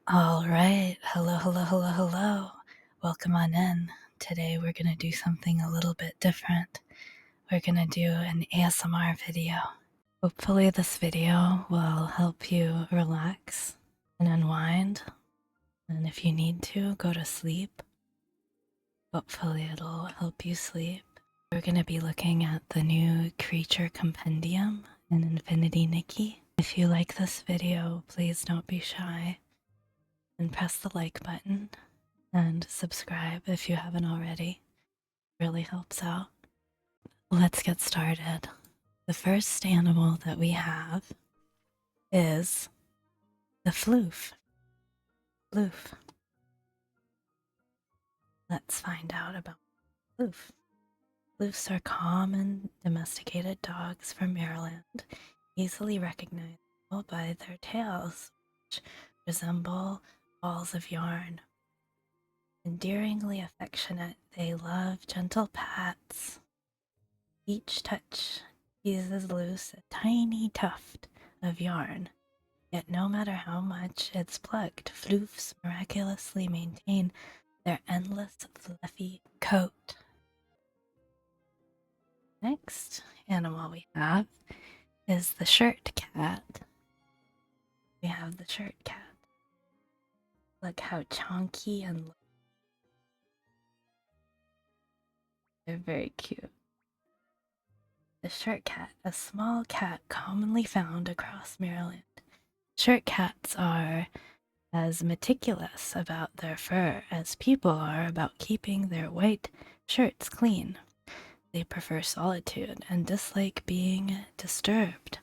All right. Hello, hello, hello, hello. Welcome on in. Today we're going to do something a little bit different. We're going to do an ASMR video. Hopefully this video will help you relax and unwind. And if you need to, go to sleep. Hopefully it'll help you sleep. We're going to be looking at the new Creature Compendium in Infinity Nikki. If you like this video, please don't be shy and press the like button and subscribe if you haven't already. It really helps out. Let's get started. The first animal that we have is the floof. Floof. Let's find out about floof. Floofs are common domesticated dogs from Maryland, easily recognizable by their tails, which resemble balls of yarn. Endearingly affectionate, they love gentle pats. Each touch teases loose a tiny tuft of yarn, yet no matter how much it's plucked, floofs miraculously maintain their endless fluffy coat. Next animal we have is the Shirtcat. We have the Shirtcat. Look how chunky and they're very cute. The Shirtcat, a small cat commonly found across Maryland. Shirtcats are as meticulous about their fur as people are about keeping their white shirts clean. They prefer solitude and dislike being disturbed.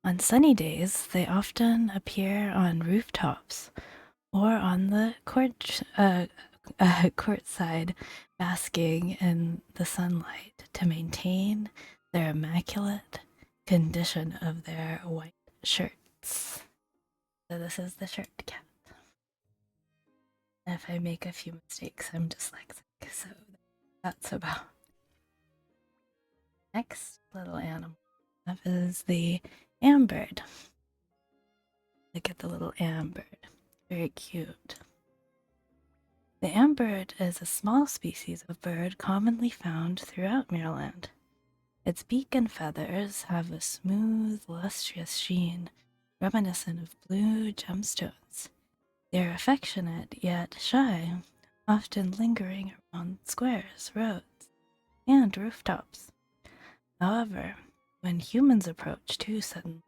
On sunny days, they often appear on rooftops or on the courtside, basking in the sunlight to maintain their immaculate condition of their white shirts. So this is the Shirtcat. If I make a few mistakes, I'm dyslexic, so that's about. Next little animal is the Ambird. Look at the little Ambird. Very cute. The Ambird is a small species of bird commonly found throughout Maryland. Its beak and feathers have a smooth, lustrous sheen, reminiscent of blue gemstones. They are affectionate yet shy, often lingering around squares, roads, and rooftops. However, when humans approach too suddenly,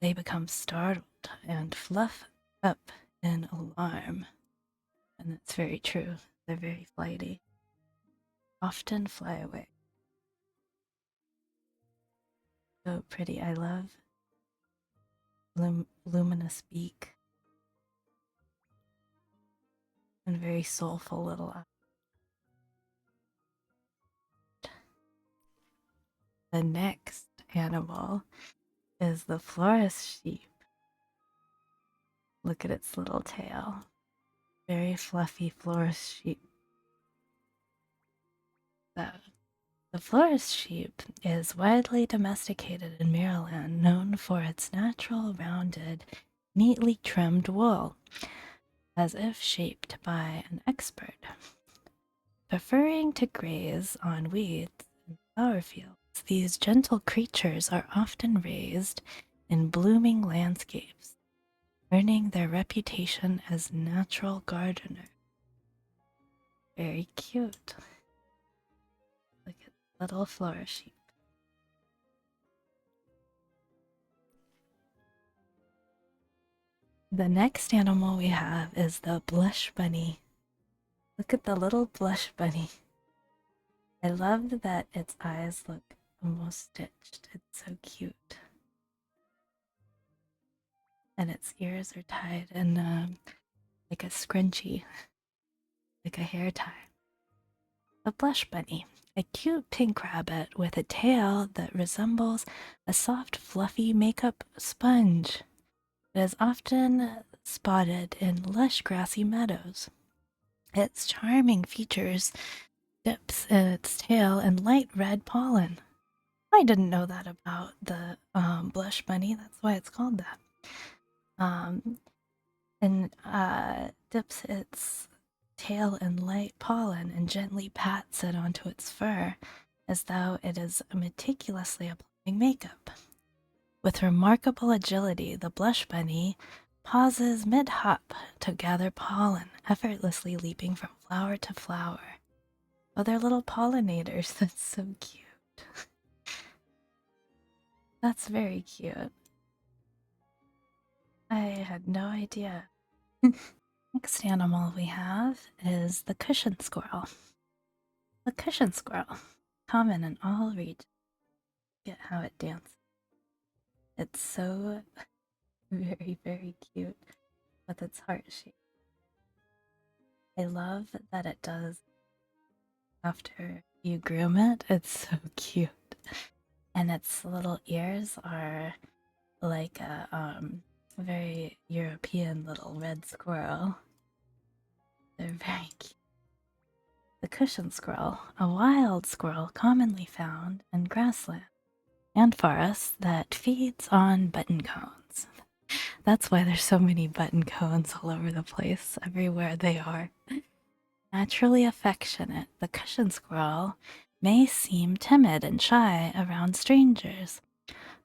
they become startled and fluff up in alarm. And that's very true. They're very flighty. Often fly away. So pretty. I love luminous beak and very soulful little eyes. The next animal is the Florist Sheep. Look at its little tail. Very fluffy Florist Sheep. The Florist Sheep is widely domesticated in Maryland, known for its natural, rounded, neatly trimmed wool, as if shaped by an expert. Preferring to graze on weeds and flower fields, these gentle creatures are often raised in blooming landscapes, earning their reputation as natural gardeners. Very cute. Look at the little Florasheep. The next animal we have is the Blushbunny. Look at the little Blushbunny. I love that its eyes look almost stitched. It's so cute. And its ears are tied in like a scrunchie, like a hair tie. The Blushbunny, a cute pink rabbit with a tail that resembles a soft, fluffy makeup sponge. It is often spotted in lush grassy meadows. Its charming features dips in its tail in light red pollen. I didn't know that about the Blushbunny. That's why it's called that. and dips its tail in light pollen and gently pats it onto its fur as though it is meticulously applying makeup. With remarkable agility, the Blushbunny pauses mid-hop to gather pollen, effortlessly leaping from flower to flower. Oh, they're little pollinators. That's so cute. That's very cute. I had no idea. Next animal we have is the cushion squirrel. The cushion squirrel, common in all regions. Get how it dances. It's so very, very cute with its heart shape. I love that it does after you groom it. It's so cute. And its little ears are like a very European little red squirrel. They're very cute. The cushion squirrel, a wild squirrel commonly found in grassland and forests that feeds on button cones. That's why there's so many button cones all over the place, everywhere they are. Naturally affectionate, the cushion squirrel may seem timid and shy around strangers.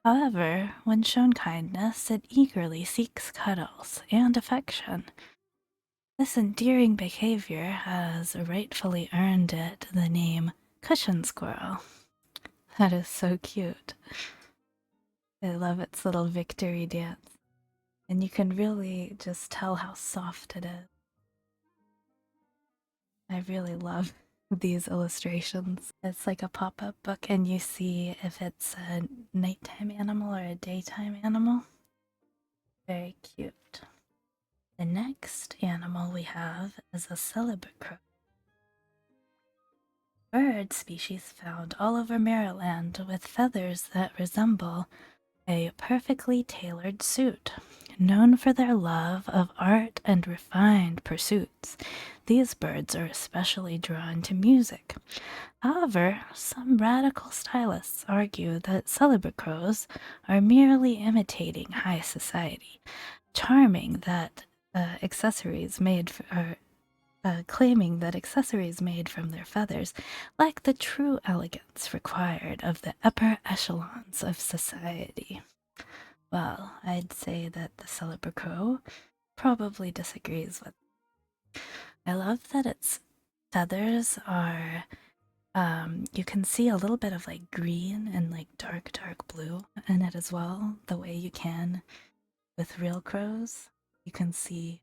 However, when shown kindness, it eagerly seeks cuddles and affection. This endearing behavior has rightfully earned it the name cushion squirrel. That is so cute. I love its little victory dance. And you can really just tell how soft it is. I really love these illustrations. It's like a pop-up book and you see if it's a nighttime animal or a daytime animal. Very cute. The next animal we have is a Celebcrow. Bird species found all over Maryland with feathers that resemble a perfectly tailored suit. Known for their love of art and refined pursuits, these birds are especially drawn to music. However, some radical stylists argue that Celebcrows are merely imitating high society, charming that accessories made for, claiming that accessories made from their feathers lack the true elegance required of the upper echelons of society. Well, I'd say that the Celebcrow probably disagrees with. I love that its feathers are, you can see a little bit of like green and like dark, dark blue in it as well, the way you can with real crows. You can see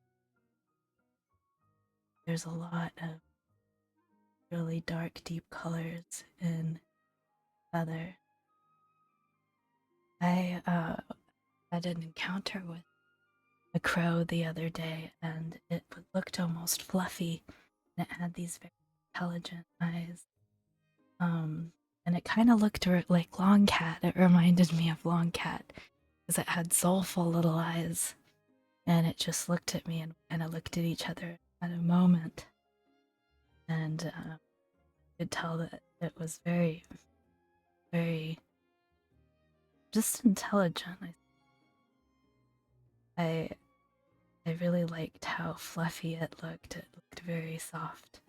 there's a lot of really dark, deep colors in feather. I had an encounter with a crow the other day, and it looked almost fluffy, and it had these very intelligent eyes. And it kind of looked like Longcat. It reminded me of Longcat because it had soulful little eyes, and it just looked at me and kind of looked at each other at a moment, and could tell that it was very, very just intelligent. I really liked how fluffy it looked. It looked very soft,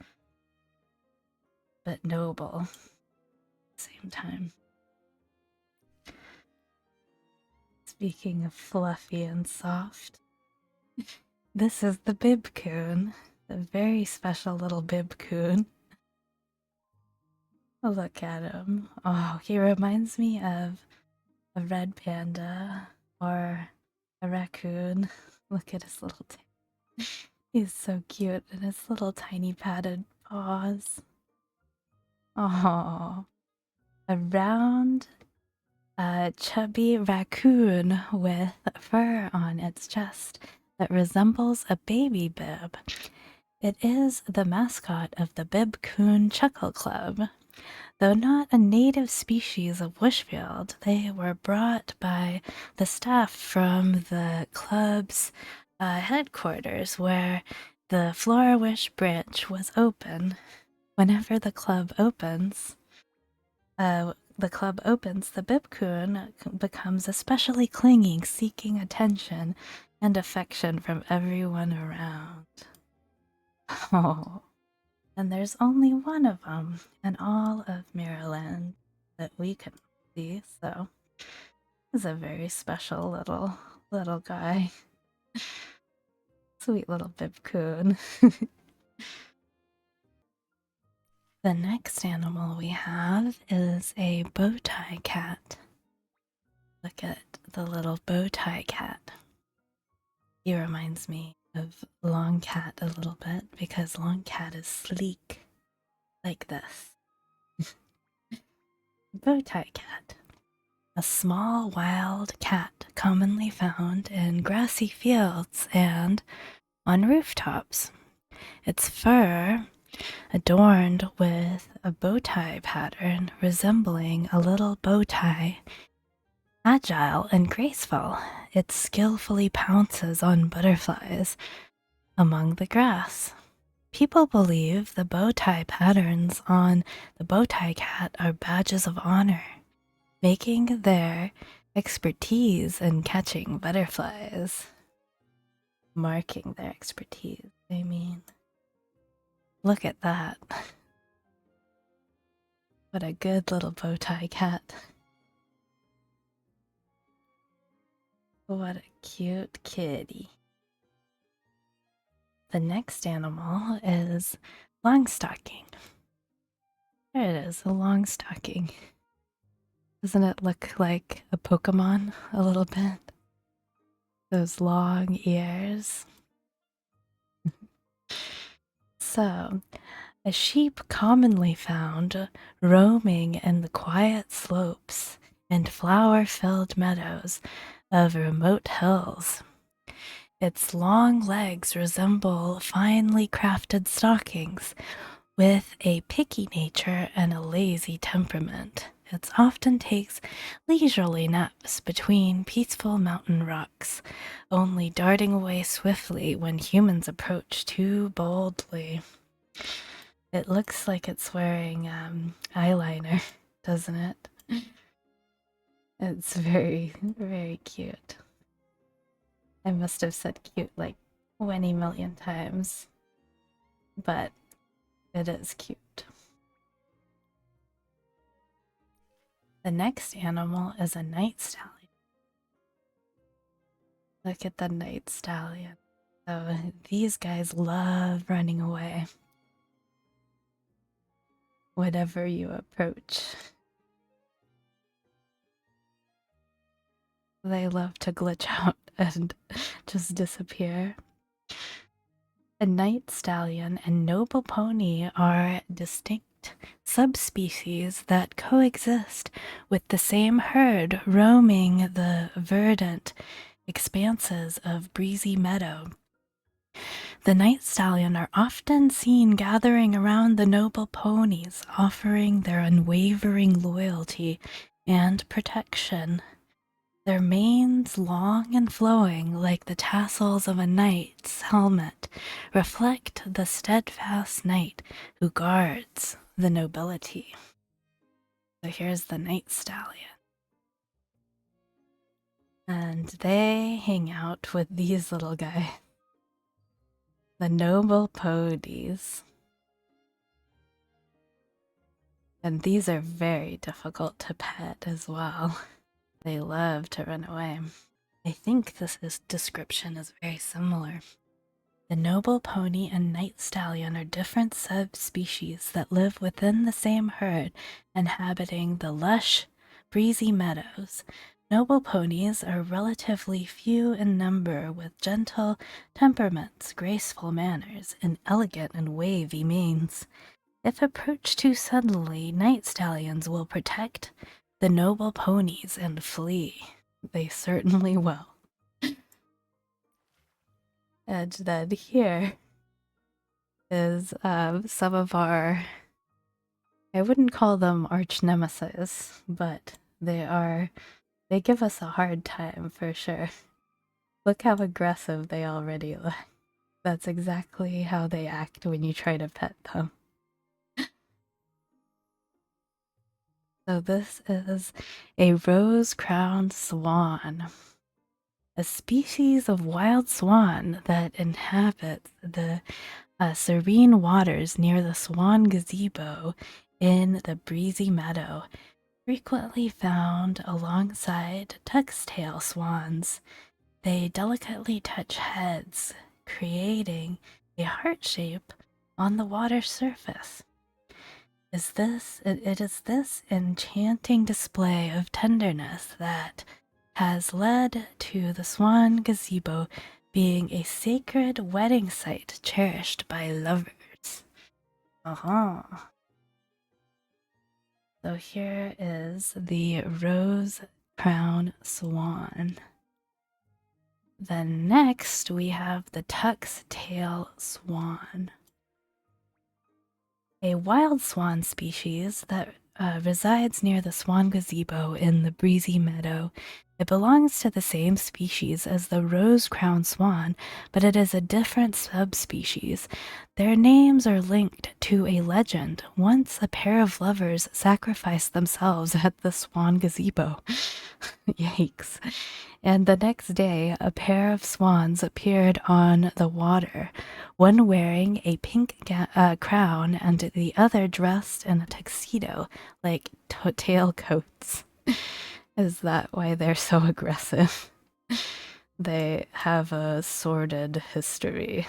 but noble at the same time. Speaking of fluffy and soft, this is the Bibcoon, a very special little Bibcoon. Oh, look at him. Oh, he reminds me of a red panda or a raccoon. Look at his little tail. He's so cute, and his little tiny padded paws. Oh, a round, chubby raccoon with fur on its chest that resembles a baby bib. It is the mascot of the Bibcoon Chuckle Club. Though not a native species of Wishfield, they were brought by the staff from the club's headquarters where the Florish branch was open. Whenever the club opens, the Bibcoon becomes especially clinging, seeking attention, and affection from everyone around. Oh, and there's only one of them in all of Maryland that we can see, so he's a very special little guy. Sweet little Bibcoon. The next animal we have is a Bowtie Cat. Look at the little Bowtie Cat. He reminds me of Longcat a little bit because Longcat is sleek like this. Bowtie Cat. A small wild cat commonly found in grassy fields and on rooftops. Its fur adorned with a bow tie pattern resembling a little bow tie. Agile and graceful, it skillfully pounces on butterflies among the grass. People believe the bow tie patterns on the Bowtie Cat are badges of honor, making their expertise in catching butterflies. Marking their expertise, I mean. Look at that. What a good little Bowtie Cat. What a cute kitty. The next animal is Longstocking. There it is, a Longstocking. Doesn't it look like a Pokemon a little bit? Those long ears. So, a sheep commonly found roaming in the quiet slopes and flower-filled meadows of remote hills. Its long legs resemble finely crafted stockings, with a picky nature and a lazy temperament. It often takes leisurely naps between peaceful mountain rocks, only darting away swiftly when humans approach too boldly. It looks like it's wearing eyeliner, doesn't it? It's very, very cute. I must have said cute like 20 million times, but it is cute. The next animal is a night stallion. Look at the night stallion. So these guys love running away whenever you approach. They love to glitch out and just disappear. A night stallion and noble pony are distinct subspecies that coexist with the same herd, roaming the verdant expanses of breezy meadow. The night stallion are often seen gathering around the noble ponies, offering their unwavering loyalty and protection. Their manes, long and flowing like the tassels of a knight's helmet, reflect the steadfast knight who guards the nobility. So here's the night stallion. And they hang out with these little guys, the noble ponies. And these are very difficult to pet as well. They love to run away. I think this description is very similar. The noble pony and night stallion are different subspecies that live within the same herd, inhabiting the lush, breezy meadows. Noble ponies are relatively few in number, with gentle temperaments, graceful manners, and elegant and wavy manes. If approached too suddenly, night stallions will protect the noble ponies and flee. They certainly will. And then here is some of our, I wouldn't call them arch nemesis, but they give us a hard time for sure. Look how aggressive they already look. That's exactly how they act when you try to pet them. So this is a Rosecrown Swan. a species of wild swan that inhabits the serene waters near the swan gazebo in the breezy meadow, frequently found alongside Tuxtail swans. They delicately touch heads, creating a heart shape on the water's surface. It is this enchanting display of tenderness that has led to the swan gazebo being a sacred wedding site cherished by lovers. So here is the Rosecrown Swan. Then next we have the Tuxtail Swan, a wild swan species that resides near the swan gazebo in the breezy meadow. It belongs to the same species as the Rosecrown Swan, but it is a different subspecies. Their names are linked to a legend. Once a pair of lovers sacrificed themselves at the swan gazebo. Yikes. And the next day, a pair of swans appeared on the water, one wearing a pink crown and the other dressed in a tuxedo, like tailcoats. Is that why they're so aggressive? They have a sordid history.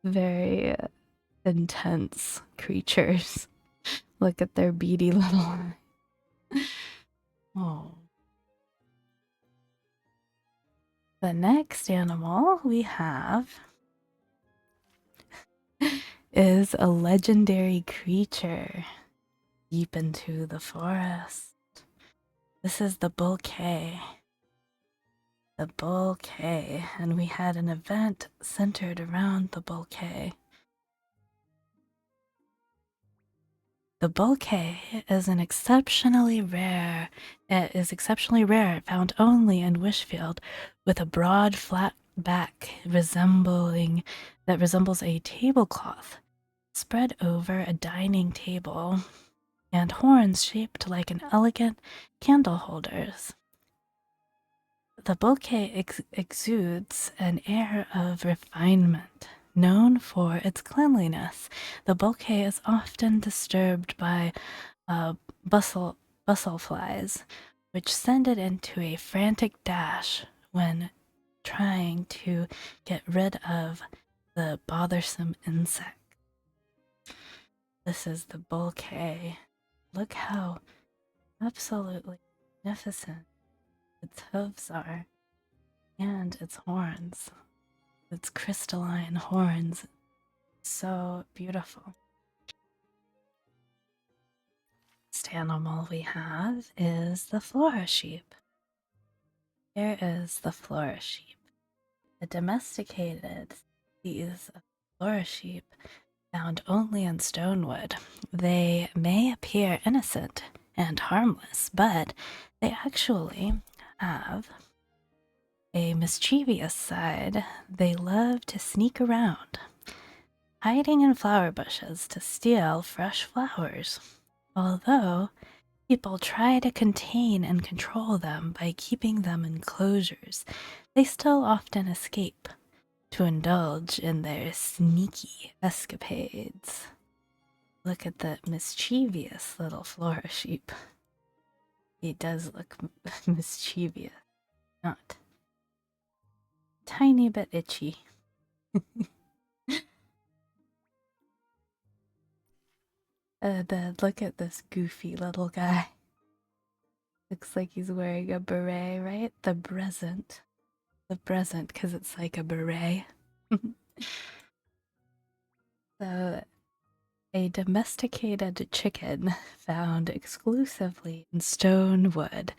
Very intense creatures. Look at their beady little eyes. Oh. The next animal we have is a legendary creature deep into the forest. This is the Bullquet. The Bullquet, and we had an event centered around the Bullquet. The Bullquet is exceptionally rare, found only in Wishfield, with a broad, flat back that resembles a tablecloth spread over a dining table, and horns shaped like an elegant candle holders. The Bullquet exudes an air of refinement. Known for its cleanliness, the Bullquet is often disturbed by bustle flies, which send it into a frantic dash when trying to get rid of the bothersome insect. This is the Bullquet. Look how absolutely magnificent its hooves are, and its horns. Its crystalline horns. So beautiful. Next animal we have is the Florasheep. Here is the Florasheep. A domesticated species of Florasheep found only in Stonewood. They may appear innocent and harmless, but they actually have a mischievous side. They love to sneak around, hiding in flower bushes to steal fresh flowers. Although people try to contain and control them by keeping them in enclosures, they still often escape to indulge in their sneaky escapades. Look at the mischievous little Florasheep. He does look mischievous, not tiny bit itchy. Look at this goofy little guy. Looks like he's wearing a beret, right? The Beretsent. The Beretsent, because it's like a beret. So, a domesticated chicken found exclusively in Stonewood.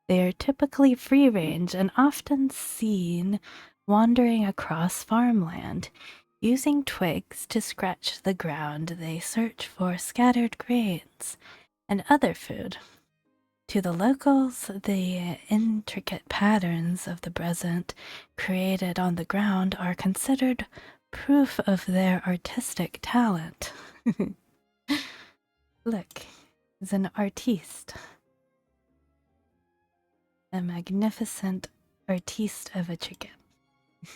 They are typically free range and often seen wandering across farmland. Using twigs to scratch the ground, they search for scattered grains and other food. To the locals, the intricate patterns of the Beretsent created on the ground are considered proof of their artistic talent. Look, he's an artiste. a magnificent artiste of a chicken.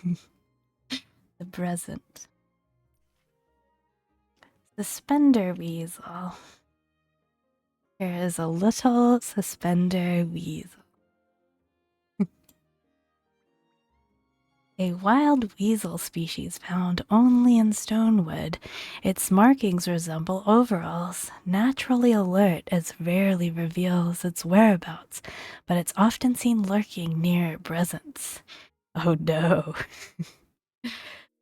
The Beretsent. Suspender Weasel. Here is a little Suspender Weasel. A wild weasel species found only in Stonewood. Its markings resemble overalls. Naturally alert, it rarely reveals its whereabouts, but it's often seen lurking near Beretsents. Oh no.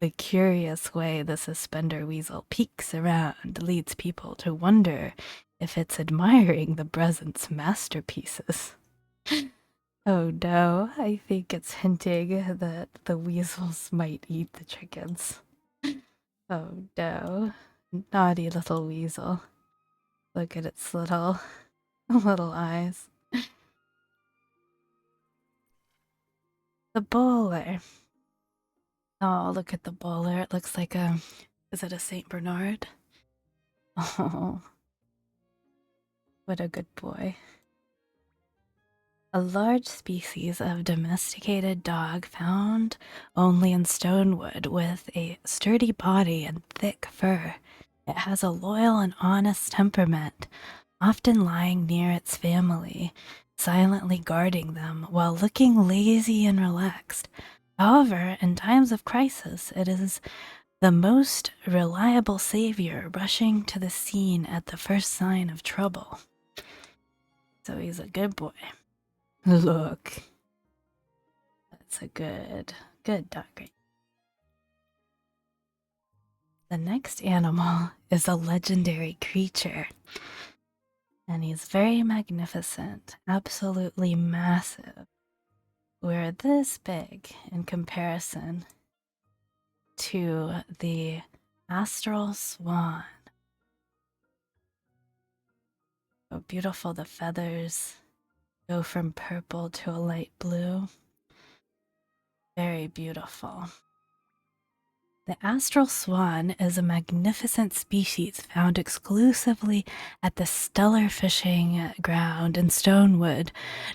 The curious way the Suspender Weasel peeks around leads people to wonder if it's admiring the Beretsent's masterpieces. Oh no, I think it's hinting that the weasels might eat the chickens. Oh no, naughty little weasel. Look at its little eyes. The bowler. Oh, look at the bowler. It looks like is it a Saint Bernard? Oh, what a good boy. A large species of domesticated dog found only in Stonewood with a sturdy body and thick fur. It has a loyal and honest temperament, often lying near its family, silently guarding them while looking lazy and relaxed. However, in times of crisis, it is the most reliable savior, rushing to the scene at the first sign of trouble. So he's a good boy. Look. That's a good dog. The next animal is a legendary creature. And he's very magnificent, absolutely massive. We're this big in comparison to the Astral Swan. So beautiful, the feathers go from purple to a light blue. Very beautiful. The Astral Swan is a magnificent species found exclusively at the Stellar Fishing Ground in Stonewood,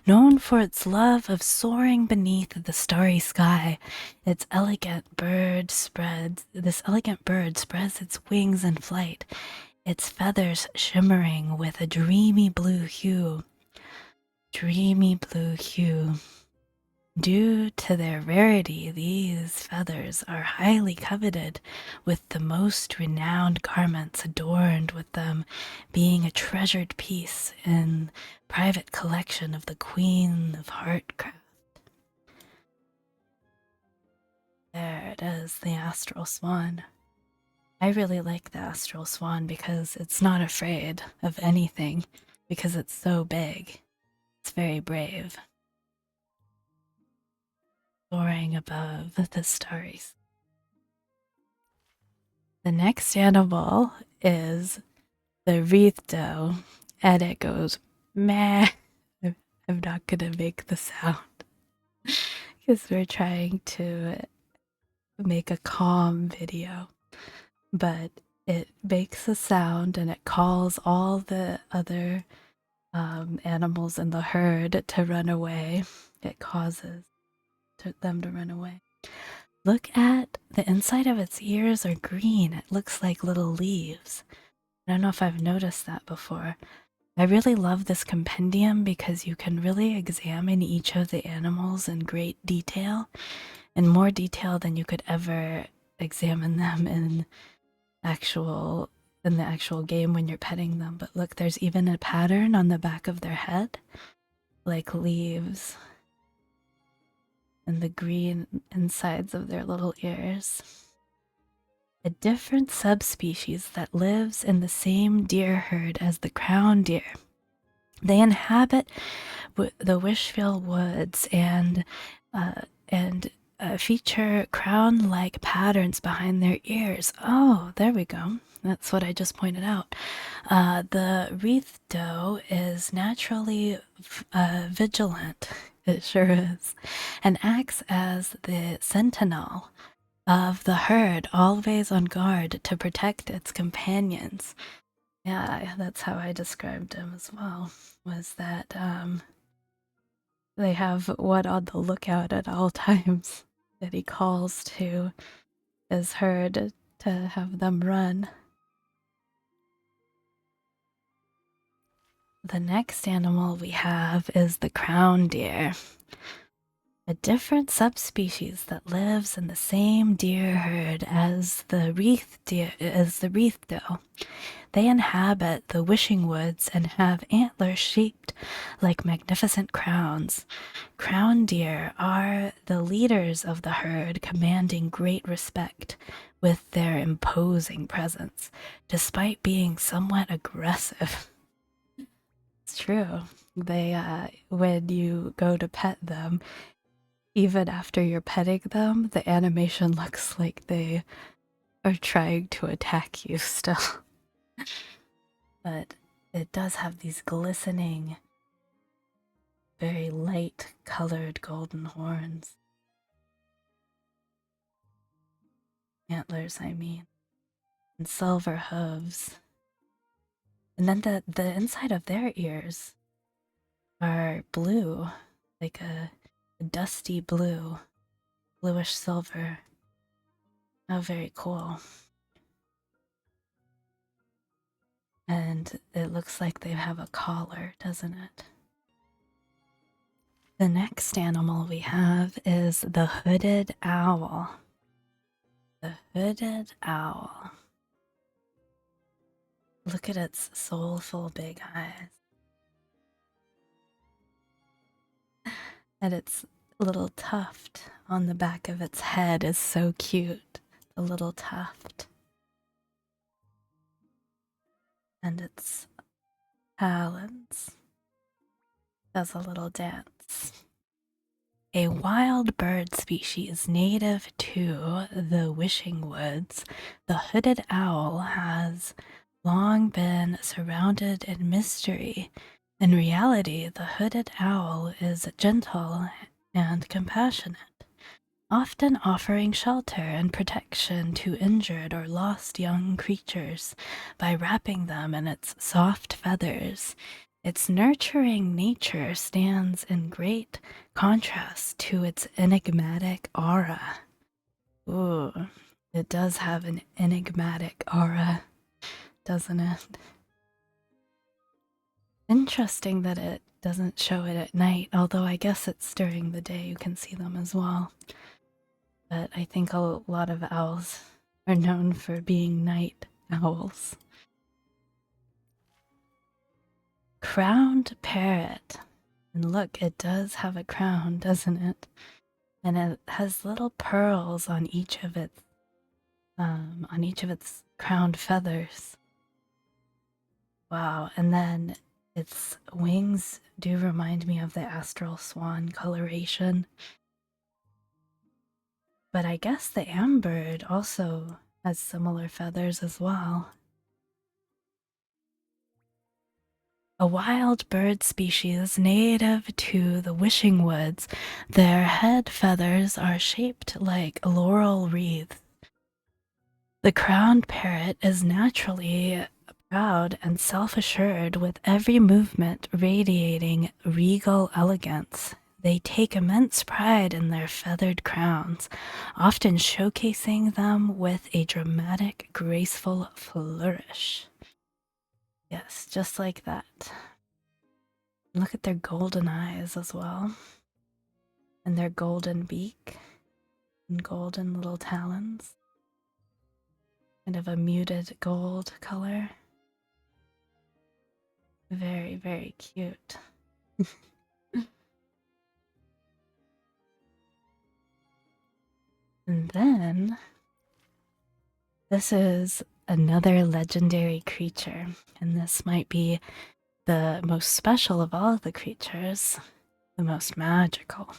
known for its love of soaring beneath the starry sky. This elegant bird spreads its wings in flight, its feathers shimmering with a dreamy blue hue. Due to their rarity, these feathers are highly coveted, with the most renowned garments adorned with them being a treasured piece in private collection of the Queen of Heartcraft. There it is, the Astral Swan. I really like the Astral Swan because it's not afraid of anything, because it's so big. It's very brave. Soaring above the stars. The next animal is the Wreathdoe, and it goes meh. I'm not gonna make the sound because we're trying to make a calm video, but it makes a sound and it calls all the other animals in the herd to run away. It causes them to run away. Look at the inside of its ears are green. It looks like little leaves. I don't know if I've noticed that before. I really love this compendium because you can really examine each of the animals in great detail, in more detail than you could ever examine them in the actual game when you're petting them. But look, there's even a pattern on the back of their head, like leaves, and the green insides of their little ears. A different subspecies that lives in the same deer herd as the Crowndeer. They inhabit the Wishfield Woods and feature crown-like patterns behind their ears. Oh, there we go. That's what I just pointed out. The Wreathdoe is naturally vigilant. It sure is. And acts as the sentinel of the herd, always on guard to protect its companions. Yeah, that's how I described him as well, was that they have one on the lookout at all times that he calls to his herd to have them run. The next animal we have is the Crowndeer, a different subspecies that lives in the same deer herd as the Wreathdoe. They inhabit the wishing woods and have antlers shaped like magnificent crowns. Crown deer are the leaders of the herd, commanding great respect with their imposing presence, despite being somewhat aggressive. It's true. They, when you go to pet them, even after you're petting them, the animation looks like they are trying to attack you still. But it does have these glistening, very light colored golden horns. Antlers, I mean. And silver hooves. And then the inside of their ears are blue, like a dusty blue, bluish silver. Oh, very cool. And it looks like they have a collar, doesn't it? The next animal we have is the hooded owl. The hooded owl. Look at its soulful big eyes. And its little tuft on the back of its head is so cute. The little tuft. And its talons does a little dance. A wild bird species native to the wishing woods, the hooded owl has long been surrounded in mystery. In reality, the hooded owl is gentle and compassionate, often offering shelter and protection to injured or lost young creatures by wrapping them in its soft feathers. Its nurturing nature stands in great contrast to its enigmatic aura. Ooh, it does have an enigmatic aura, doesn't it? Interesting that it doesn't show it at night, although I guess it's during the day you can see them as well. But I think a lot of owls are known for being night owls. Crowned parrot. And look, it does have a crown, doesn't it? And it has little pearls on each of its crowned feathers. Wow, and then its wings do remind me of the Astral Swan coloration. But I guess the Ambird also has similar feathers as well. A wild bird species native to the wishing woods, their head feathers are shaped like laurel wreaths. The crowned parrot is naturally proud and self-assured, with every movement radiating regal elegance. They take immense pride in their feathered crowns, often showcasing them with a dramatic, graceful flourish. Yes, just like that. Look at their golden eyes as well, and their golden beak, and golden little talons. Kind of a muted gold color. Very, very cute. And then, this is another legendary creature, and this might be the most special of all the creatures, the most magical.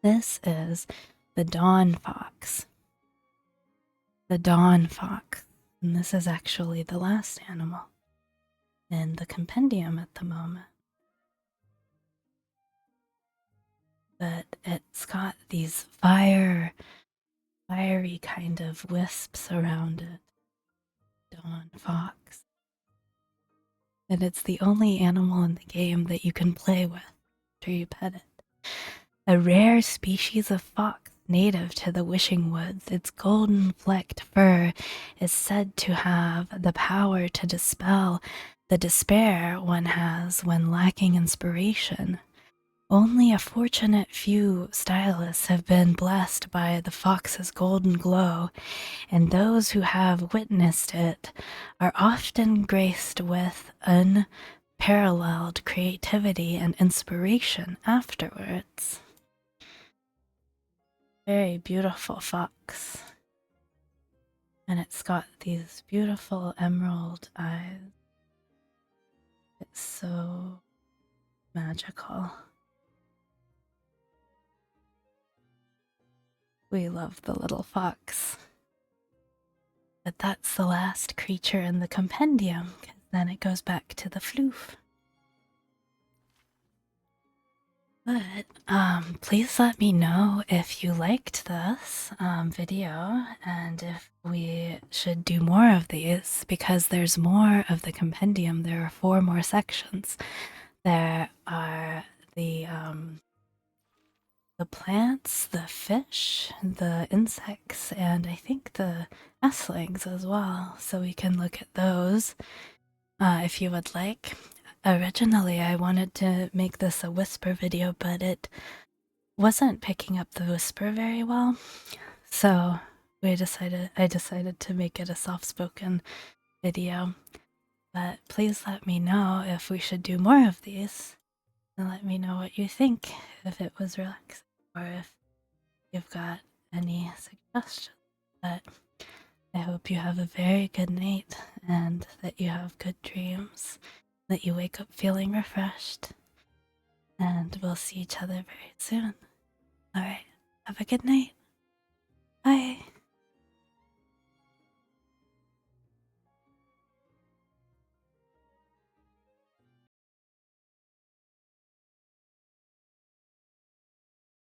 This is the dawn fox. The dawn fox, and this is actually the last animal in the compendium at the moment. But it's got these fiery kind of wisps around it. Dawn fox. And it's the only animal in the game that you can play with after you pet it. A rare species of fox native to the Wishing Woods, its golden flecked fur is said to have the power to dispel the despair one has when lacking inspiration. Only a fortunate few stylists have been blessed by the fox's golden glow, and those who have witnessed it are often graced with unparalleled creativity and inspiration afterwards. Very beautiful fox. And it's got these beautiful emerald eyes. It's so magical. We love the little fox. But that's the last creature in the compendium, because then it goes back to the floof. But please let me know if you liked this video and if we should do more of these, because there's more of the compendium. There are 4 more sections. There are the plants, the fish, the insects, and I think the nestlings as well. So we can look at those if you would like. Originally, I wanted to make this a whisper video, but it wasn't picking up the whisper very well. So I decided to make it a soft-spoken video. But please let me know if we should do more of these. And let me know what you think, if it was relaxing, or if you've got any suggestions. But I hope you have a very good night, and that you have good dreams, that you wake up feeling refreshed, and we'll see each other very soon. Alright, have a good night. Bye.